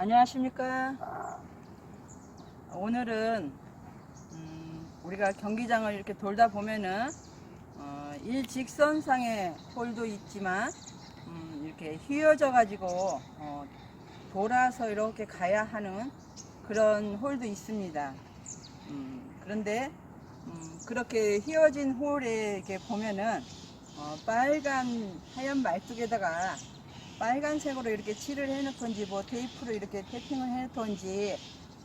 안녕하십니까. 오늘은 우리가 경기장을 이렇게 돌다 보면은 일직선상의 홀도 있지만 이렇게 휘어져 가지고 돌아서 이렇게 가야 하는 그런 홀도 있습니다. 그런데 그렇게 휘어진 홀에 이렇게 보면은 빨간 하얀 말뚝에다가 빨간색으로 이렇게 칠을 해놓던지 뭐 테이프로 이렇게 태핑을 해놓던지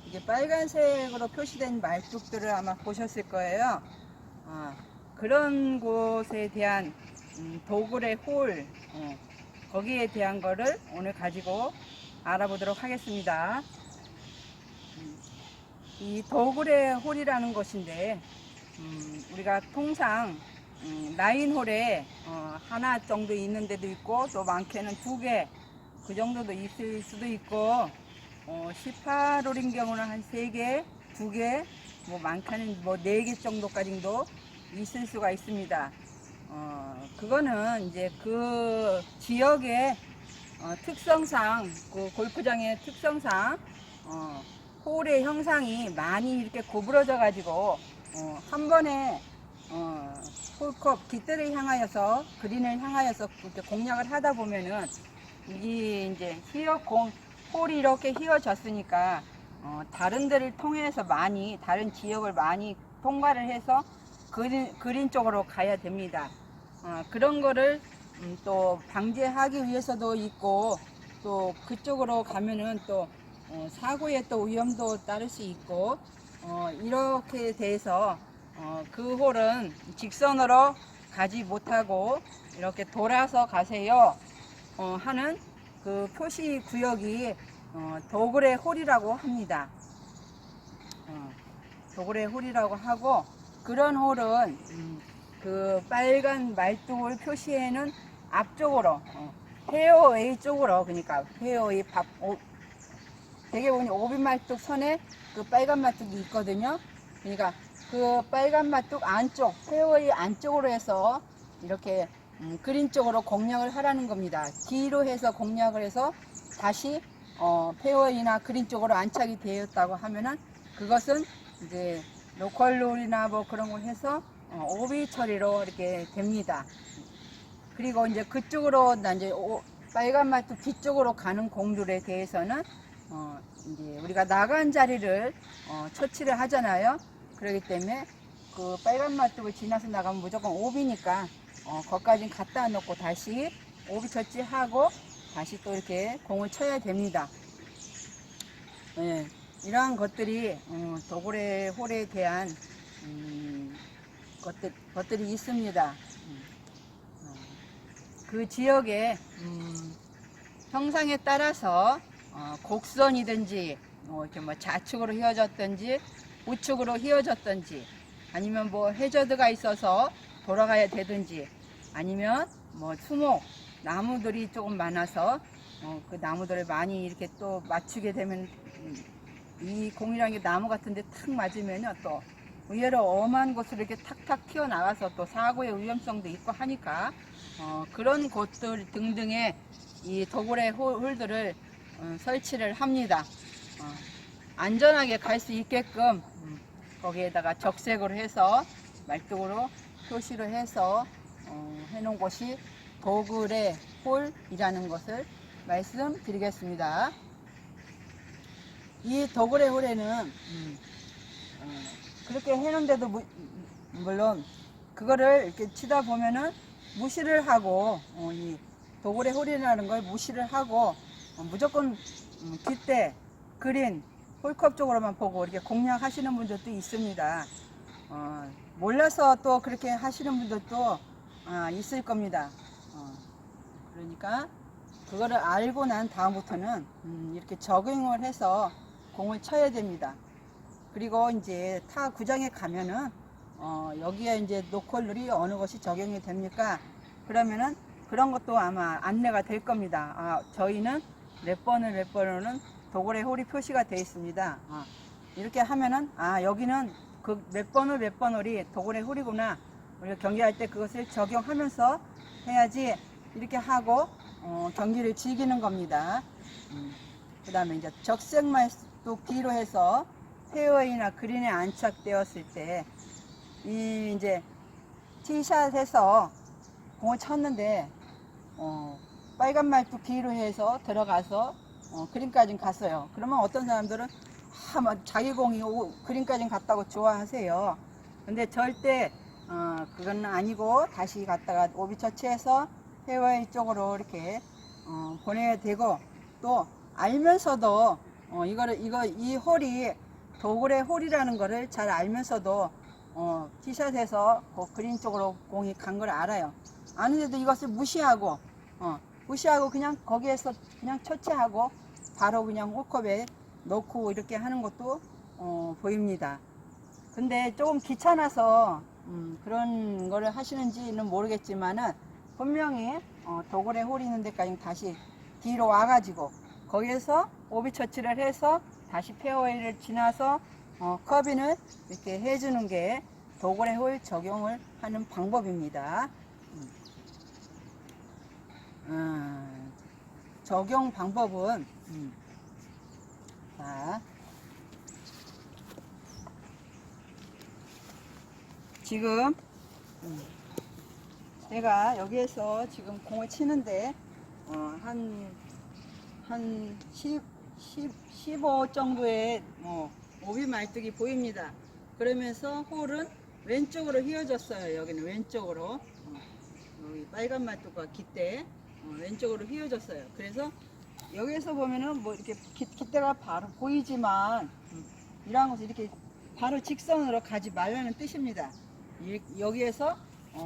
이게 빨간색으로 표시된 말뚝들을 아마 보셨을 거예요. 그런 곳에 대한 도굴의 홀, 거기에 대한 거를 오늘 가지고 알아보도록 하겠습니다. 이 도굴의 홀이라는 것인데 우리가 통상 라인홀에 하나 정도 있는 데도 있고 또 많게는 2개 그 정도도 있을 수도 있고 18홀인 경우는 한 3개, 2개, 뭐 많게는 뭐 4개 정도까지도 있을 수가 있습니다. 그거는 이제 그 지역의 특성상, 그 골프장의 특성상 홀의 형상이 많이 이렇게 구부러져 가지고 한 번에 홀컵 깃대를 향하여서 그린을 향하여서 이렇게 공략을 하다 보면은 이게 이제 홀이 이렇게 휘어졌으니까 다른 데를 통해서 많이 다른 지역을 많이 통과를 해서 그린 쪽으로 가야 됩니다. 그런 거를 또 방지하기 위해서도 있고 또 그쪽으로 가면은 또 사고의 또 위험도 따를 수 있고 이렇게 돼서 그 홀은 직선으로 가지 못하고 이렇게 돌아서 가세요 하는 그 표시 구역이 도굴의 홀이라고 합니다. 도굴의 홀이라고 하고 그런 홀은 그 빨간 말뚝을 표시에는 앞쪽으로 페어웨이 쪽으로, 그러니까 페어웨이 되게 보니 오비 말뚝 선에 그 빨간 말뚝이 있거든요. 그러니까 그 빨간 말뚝 안쪽, 페어웨이 안쪽으로 해서 이렇게 그린 쪽으로 공략을 하라는 겁니다. 뒤로 해서 공략을 해서 다시 페어웨이나 그린 쪽으로 안착이 되었다고 하면은 그것은 이제 로컬룰이나 뭐 그런 걸 해서 오비 처리로 이렇게 됩니다. 그리고 이제 그쪽으로 이제 빨간 말뚝 뒤쪽으로 가는 공들에 대해서는 이제 우리가 나간 자리를 처치를 하잖아요. 그렇기 때문에 그 빨간 말뚝을 지나서 나가면 무조건 오비니까 거기까지 갖다 놓고 다시 오비 처치하고 다시 또 이렇게 공을 쳐야 됩니다. 네, 이러한 것들이 도굴의 홀에 대한 것들이 있습니다. 그 지역의 형상에 따라서 곡선이든지 이렇게 뭐 좌측으로 휘어졌든지 우측으로 휘어졌든지 아니면 뭐 해저드가 있어서 돌아가야 되든지 아니면 뭐 수목 나무들이 조금 많아서 그 나무들을 많이 이렇게 또 맞추게 되면 이 공이라는 게 나무 같은데 탁 맞으면요 또 의외로 엄한 곳으로 이렇게 탁탁 튀어나와서 또 사고의 위험성도 있고 하니까 그런 곳들 등등의 이 도굴의 홀들을 설치를 합니다. 안전하게 갈 수 있게끔 거기에다가 적색으로 해서 말뚝으로 표시를 해서 해놓은 곳이 도굴의 홀이라는 것을 말씀드리겠습니다. 이 도굴의 홀에는 그렇게 해놓은데도 물론 그거를 이렇게 치다 보면은 무시를 하고 이 도굴의 홀이라는 걸 무시를 하고 무조건 깃대, 그린, 홀컵 쪽으로만 보고 이렇게 공략하시는 분들도 있습니다. 몰라서 또 그렇게 하시는 분들도 있을 겁니다. 그러니까 그거를 알고 난 다음부터는 이렇게 적응을 해서 공을 쳐야 됩니다. 그리고 이제 타 구장에 가면은 여기에 이제 노컬룰이 어느 것이 적용이 됩니까? 그러면은 그런 것도 아마 안내가 될 겁니다. 저희는 몇 번으로는 도굴의 홀이 표시가 되어 있습니다. 이렇게 하면은 여기는 그 몇 번 홀이 도굴의 홀이구나. 우리가 경기할 때 그것을 적용하면서 해야지 이렇게 하고 경기를 즐기는 겁니다. 그 다음에 이제 적색 말뚝 뒤로 해서 페어웨이나 그린에 안착되었을 때, 이 이제 티샷에서 공을 쳤는데, 빨간 말뚝 뒤로 해서 들어가서 그린까지 갔어요. 그러면 어떤 사람들은 막 자기 공이 그린까지 갔다고 좋아하세요. 근데 절대 그건 아니고 다시 갔다가 오비 처치해서 페어웨이 쪽으로 이렇게 보내야 되고, 또 알면서도 이 홀이 도그레 홀이라는 거를 잘 알면서도 티샷에서 그린 쪽으로 공이 간 걸 알아요. 아는데도 이것을 무시하고 그냥 거기에서 그냥 처치하고 바로 그냥 홀컵에 넣고 이렇게 하는 것도 보입니다. 근데 조금 귀찮아서 그런 거를 하시는지는 모르겠지만은, 분명히 도그레 홀이 있는 데까지 다시 뒤로 와가지고 거기에서 오비 처치를 해서 다시 페어웨이를 지나서 커빙을 이렇게 해주는 게 도그레 홀 적용을 하는 방법입니다. 적용 방법은 자, 지금 제가 여기에서 지금 공을 치는데 한 15 정도의 오비 말뚝이 보입니다. 그러면서 홀은 왼쪽으로 휘어졌어요. 여기는 왼쪽으로 여기 빨간 말뚝과 깃대 왼쪽으로 휘어졌어요. 그래서 여기에서 보면은 뭐 이렇게 깃대가 바로 보이지만 이러한 것을 이렇게 바로 직선으로 가지 말라는 뜻입니다. 여기에서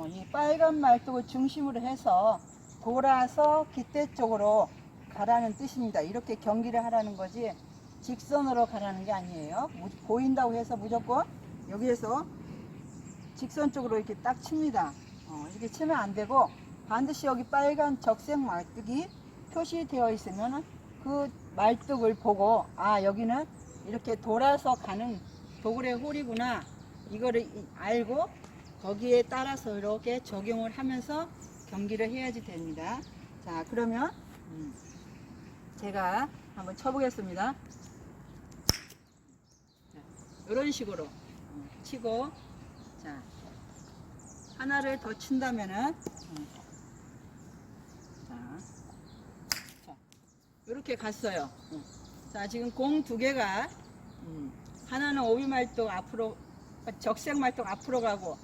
이 빨간 말뚝을 중심으로 해서 돌아서 깃대 쪽으로 가라는 뜻입니다. 이렇게 경기를 하라는 거지 직선으로 가라는 게 아니에요. 보인다고 해서 무조건 여기에서 직선 쪽으로 이렇게 딱 칩니다. 이렇게 치면 안 되고, 반드시 여기 빨간 적색 말뚝이 표시되어 있으면 그 말뚝을 보고, 여기는 이렇게 돌아서 가는 도그레 홀이구나, 이거를 알고 거기에 따라서 이렇게 적용을 하면서 경기를 해야지 됩니다. 자, 그러면 제가 한번 쳐보겠습니다. 이런 식으로 치고, 자, 하나를 더 친다면은 자, 이렇게 갔어요. 자, 지금 공 두 개가 하나는 오비 말뚝 앞으로, 적색 말뚝 앞으로 가고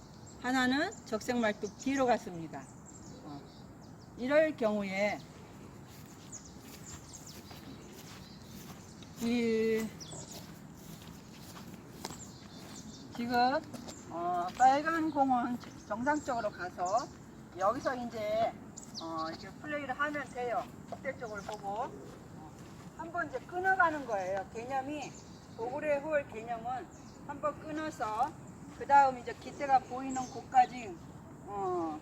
하나는 적색 말뚝 뒤로 갔습니다. 이럴 경우에 지금 빨간 공은 정상적으로 가서 여기서 이제 이렇게 플레이를 하면 돼요. 깃대 쪽을 보고 한번 이제 끊어가는 거예요. 개념이 도그레 홀 개념은 한번 끊어서 그 다음 이제 깃대가 보이는 곳까지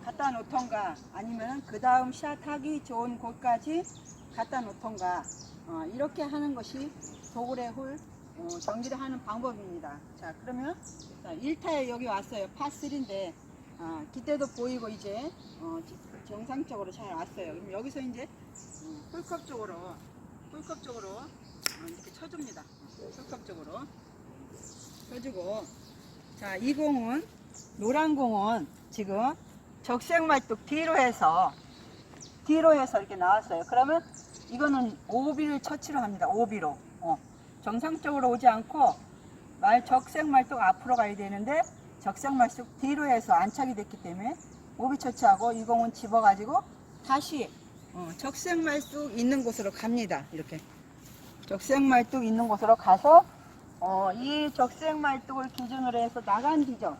갖다 놓던가, 아니면 그 다음 샷하기 좋은 곳까지 갖다 놓던가, 이렇게 하는 것이 도그레 홀 경기를 하는 방법입니다. 자, 그러면 1타에 여기 왔어요. 파3인데 깃대도 보이고 이제 정상적으로 잘 왔어요. 그럼 여기서 이제 홀컵 쪽으로 이렇게 쳐줍니다. 홀컵 쪽으로 쳐주고, 자, 이 공은, 노란 공은 지금 적색 말뚝 뒤로 해서 이렇게 나왔어요. 그러면 이거는 오비를 처치로 합니다. 오비로. 정상적으로 오지 않고 적색 말뚝 앞으로 가야 되는데 적색 말뚝 뒤로 해서 안착이 됐기 때문에 오비 처치하고, 이 공은 집어가지고 다시 적색 말뚝 있는 곳으로 갑니다. 이렇게 적색 말뚝 있는 곳으로 가서 이 적색 말뚝을 기준으로 해서 나간 지점,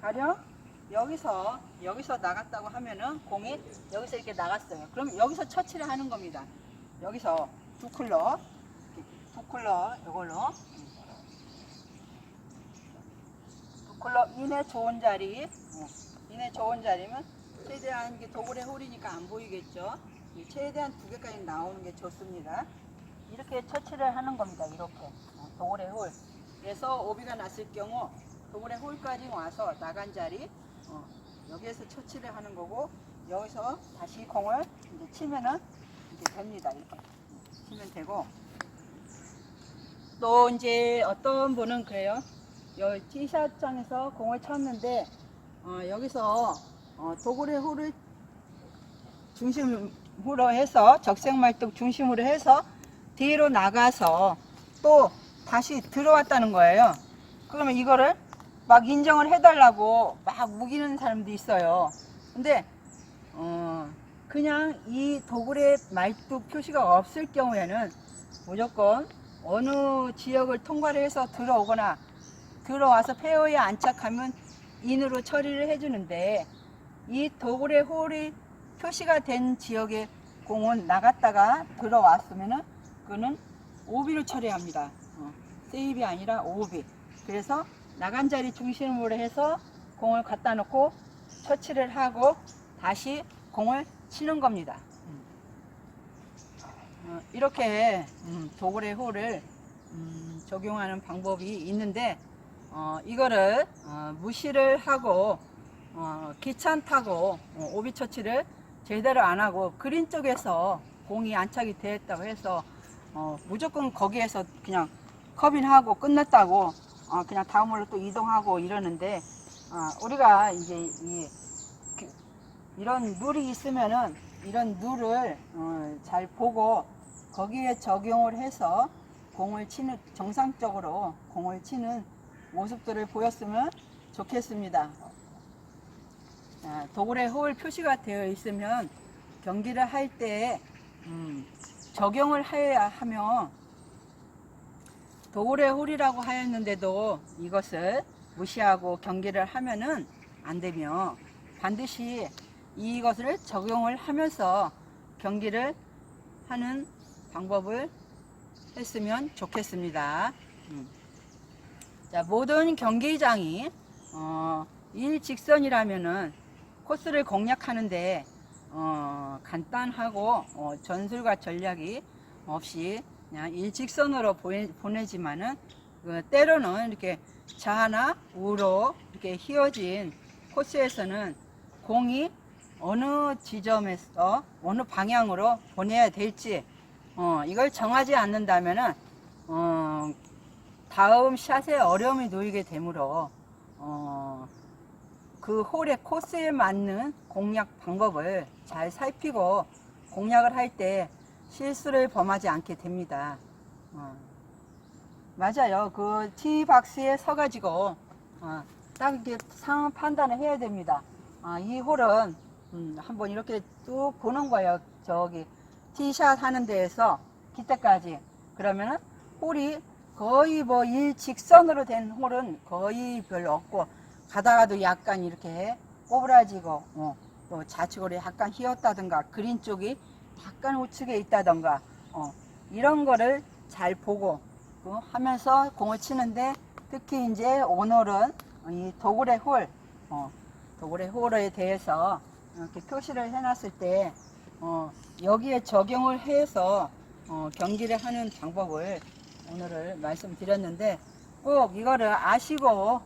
가령 여기서 나갔다고 하면은 공이 여기서 이렇게 나갔어요. 그럼 여기서 처치를 하는 겁니다. 여기서 두 컬러 이걸로 두 컬러 이내 좋은 자리면 최대한, 이게 도그레 홀이니까 안 보이겠죠. 최대한 두 개까지 나오는 게 좋습니다. 이렇게 처치를 하는 겁니다. 이렇게 도그레 홀. 그래서 오비가 났을 경우 도그레 홀까지 와서 나간 자리 여기에서 처치를 하는 거고, 여기서 다시 공을 이제 치면은 이제 됩니다. 이렇게 치면 되고, 또 이제 어떤 분은 그래요. 여기 티샷장에서 공을 쳤는데 여기서 도굴의 홀을 중심으로 해서 적색말뚝 중심으로 해서 뒤로 나가서 또 다시 들어왔다는 거예요. 그러면 이거를 막 인정을 해달라고 막 우기는 사람도 있어요. 근데 그냥 이 도굴의 말뚝 표시가 없을 경우에는 무조건 어느 지역을 통과를 해서 들어오거나 들어와서 페어에 안착하면 인으로 처리를 해주는데, 이 도굴의 홀이 표시가 된 지역에 공은 나갔다가 들어왔으면은 그거는 오비로 처리합니다. 세이브이 아니라 오비. 그래서 나간 자리 중심으로 해서 공을 갖다 놓고 처치를 하고 다시 공을 치는 겁니다. 이렇게 도굴의 홀을 적용하는 방법이 있는데, 이거를 무시를 하고 귀찮다고 오비 처치를 제대로 안 하고 그린 쪽에서 공이 안착이 되었다고 해서 무조건 거기에서 그냥 컵인하고 끝났다고 그냥 다음 홀로 또 이동하고 이러는데, 우리가 이제 이런 룰이 있으면은 이런 룰을 잘 보고 거기에 적용을 해서 공을 치는, 정상적으로 공을 치는 모습들을 보였으면 좋겠습니다. 도굴의 홀 표시가 되어 있으면 경기를 할 때 적용을 해야 하며, 도굴의 홀이라고 하였는데도 이것을 무시하고 경기를 하면은 안 되며, 반드시 이것을 적용을 하면서 경기를 하는 방법을 했으면 좋겠습니다. 자, 모든 경기장이 일직선이라면은 코스를 공략하는데 간단하고 전술과 전략이 없이 그냥 일직선으로 보내지만은 때로는 이렇게 좌나 우로 이렇게 휘어진 코스에서는 공이 어느 지점에서 어느 방향으로 보내야 될지 이걸 정하지 않는다면은 다음 샷에 어려움이 놓이게 되므로 그 홀의 코스에 맞는 공략 방법을 잘 살피고 공략을 할 때 실수를 범하지 않게 됩니다. 맞아요. 그 티박스에 서가지고 딱 이렇게 상황 판단을 해야 됩니다. 이 홀은 한번 이렇게 쭉 보는 거예요. 저기 티샷 하는 데에서 기때까지. 그러면은 홀이 거의 뭐 일직선으로 된 홀은 거의 별로 없고, 가다가도 약간 이렇게 꼬부라지고 또 좌측으로 약간 휘었다든가 그린 쪽이 약간 우측에 있다든가 이런 거를 잘 보고 하면서 공을 치는데, 특히 이제 오늘은 이 도굴의 홀, 도굴의 홀에 대해서 이렇게 표시를 해놨을 때 여기에 적용을 해서 경기를 하는 방법을 오늘을 말씀드렸는데, 꼭 이거를 아시고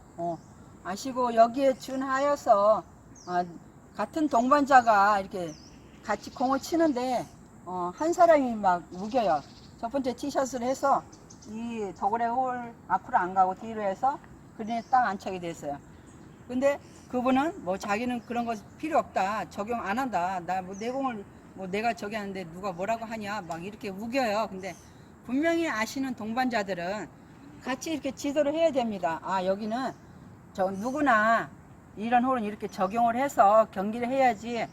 여기에 준하여서 같은 동반자가 이렇게 같이 공을 치는데 한 사람이 막 우겨요. 첫 번째 티샷을 해서 이 도굴의 홀 앞으로 안 가고 뒤로 해서 그린에 딱 안착이 됐어요. 근데 그분은 뭐 자기는 그런 거 필요 없다, 적용 안 한다, 나 뭐 내 공을 뭐 내가 저기 하는데 누가 뭐라고 하냐 막 이렇게 우겨요. 근데 분명히 아시는 동반자들은 같이 이렇게 지도를 해야 됩니다. 여기는 저 누구나 이런 홀은 이렇게 적용을 해서 경기를 해야지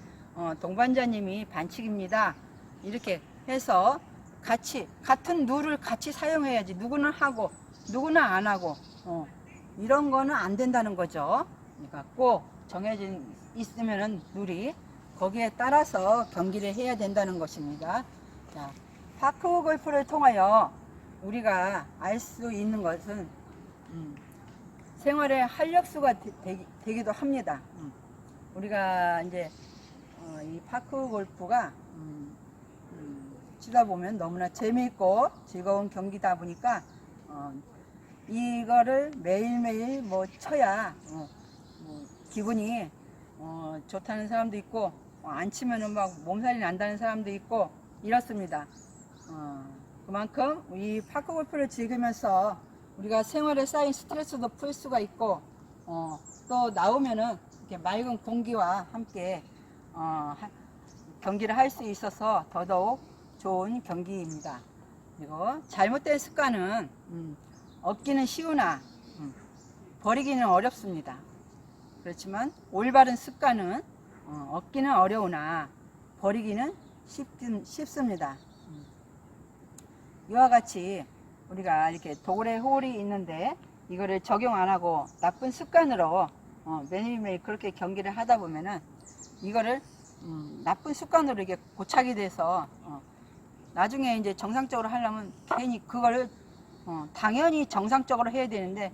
동반자님이 반칙입니다, 이렇게 해서 같이 같은 룰을 같이 사용해야지, 누구는 하고 누구는 안 하고 이런 거는 안 된다는 거죠. 그러니까 꼭 정해진 있으면은 룰이 거기에 따라서 경기를 해야 된다는 것입니다. 자, 파크 골프를 통하여 우리가 알 수 있는 것은 생활의 활력소가 되기도 합니다. 우리가 이제 이 파크 골프가 치다 보면 너무나 재미있고 즐거운 경기다 보니까 이거를 매일매일 뭐 쳐야 기분이 좋다는 사람도 있고, 안 치면은 막 몸살이 난다는 사람도 있고 이렇습니다. 그만큼 이 파크 골프를 즐기면서 우리가 생활에 쌓인 스트레스도 풀 수가 있고, 또 나오면은 이렇게 맑은 공기와 함께 경기를 할 수 있어서 더더욱 좋은 경기입니다. 그리고 잘못된 습관은 얻기는 쉬우나 버리기는 어렵습니다. 그렇지만 올바른 습관은 얻기는 어려우나 버리기는 쉽습니다. 이와 같이 우리가 이렇게 도그레 홀이 있는데 이거를 적용 안 하고 나쁜 습관으로 매일매일 그렇게 경기를 하다 보면은 이거를 나쁜 습관으로 이게 고착이 돼서 나중에 이제 정상적으로 하려면 괜히 그거를 당연히 정상적으로 해야 되는데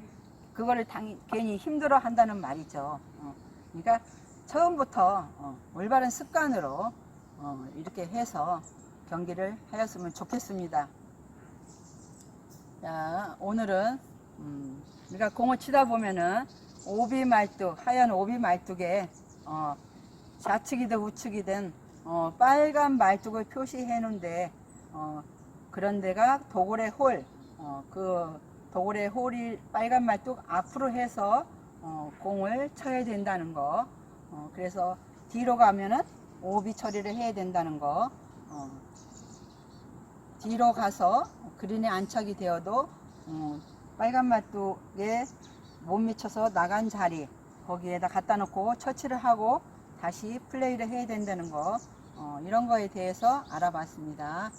그거를 괜히 힘들어 한다는 말이죠. 그러니까 처음부터 올바른 습관으로 이렇게 해서 경기를 하였으면 좋겠습니다. 자, 오늘은 우리가 공을 치다 보면은 오비 말뚝, 하얀 오비 말뚝에 좌측이든 우측이든 빨간 말뚝을 표시해 놓은데 그런 데가 도그레 홀, 그 도그레 홀이 빨간 말뚝 앞으로 해서 공을 쳐야 된다는 거, 그래서 뒤로 가면은 오비 처리를 해야 된다는 거, 뒤로 가서 그린에 안착이 되어도 빨간 말뚝에 못 미쳐서 나간 자리 거기에다 갖다 놓고 처치를 하고 다시 플레이를 해야 된다는 거, 이런 거에 대해서 알아봤습니다.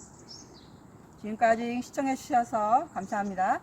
지금까지 시청해 주셔서 감사합니다.